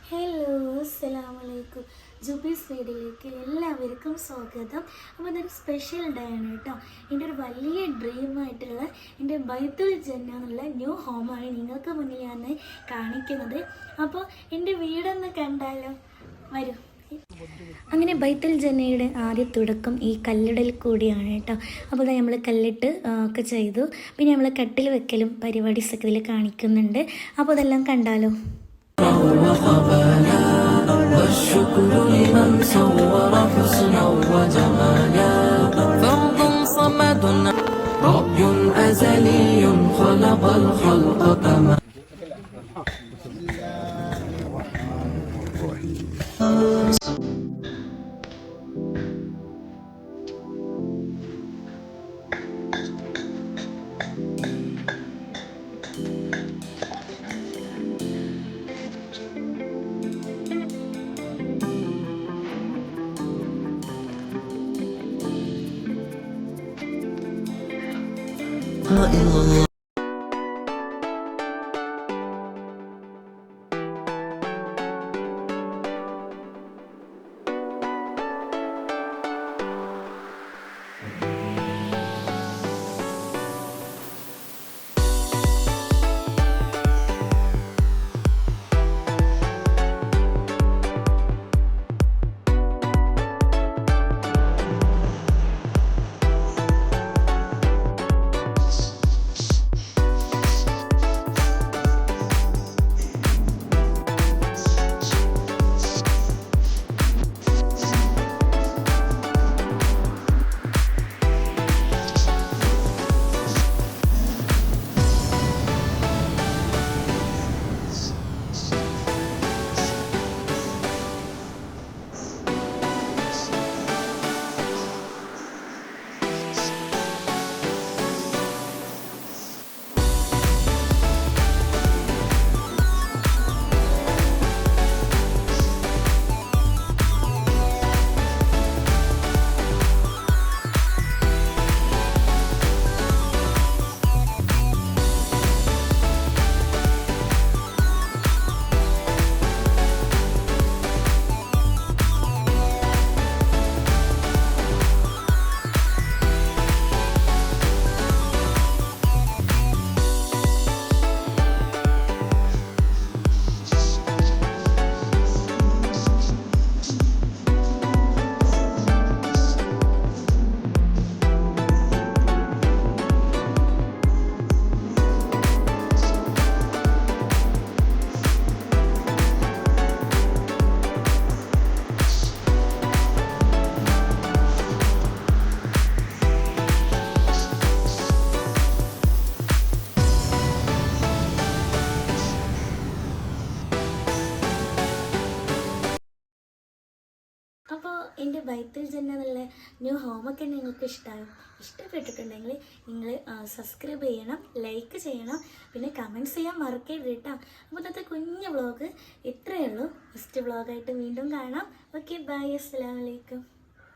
Hello, അസ്സലാമലൈക്കും. ജുബീസ് വീഡിയോയിലേക്ക് എല്ലാവർക്കും സ്വാഗതം. അപ്പോൾ ഇതൊരു സ്പെഷ്യൽ ഡേ ആണ് കേട്ടോ. എൻ്റെ ഒരു വലിയ ഡ്രീമായിട്ടുള്ള എൻ്റെ ബൈത്തുൽ ജന്ന എന്നുള്ള ന്യൂ ഹോമാണ് നിങ്ങൾക്ക് മുന്നിൽ ഞാൻ കാണിക്കുന്നത്. അപ്പോൾ എൻ്റെ വീടൊന്ന് കണ്ടാലോ, വരൂ. അങ്ങനെ ബൈത്തുൽ ജന്നയുടെ ആദ്യ തുടക്കം ഈ കല്ലിടൽ കൂടിയാണ് കേട്ടോ. അപ്പോൾ അത് നമ്മൾ കല്ലിട്ട് ഒക്കെ ചെയ്തു. പിന്നെ നമ്മൾ കട്ടിൽ വെക്കലും പരിപാടീസൊക്കെ ഇതിൽ കാണിക്കുന്നുണ്ട്. അപ്പോൾ അതെല്ലാം കണ്ടാലോ. وقبلا والشكر لمن صور حسنا وجمالا فرد صمد ربي أزلي خلق الخلق كما إلا الله. അപ്പോൾ എൻ്റെ ബൈത്തുൽ ജന്ന എന്നുള്ള ന്യൂ ഹോമൊക്കെ നിങ്ങൾക്ക് ഇഷ്ടപ്പെട്ടിട്ടുണ്ടെങ്കിൽ നിങ്ങൾ സബ്സ്ക്രൈബ് ചെയ്യണം, ലൈക്ക് ചെയ്യണം, പിന്നെ കമൻറ്റ്സ് ചെയ്യാൻ മറക്കരുത് കേട്ടോ. അപ്പോൾ ഇന്നത്തെ കുഞ്ഞു വ്ളോഗ് ഇത്രയേ ഉള്ളൂ. ഫസ്റ്റ് വ്ളോഗായിട്ട് വീണ്ടും കാണാം. ഓക്കെ, ബൈ, അസ്സലാമു അലൈക്കും.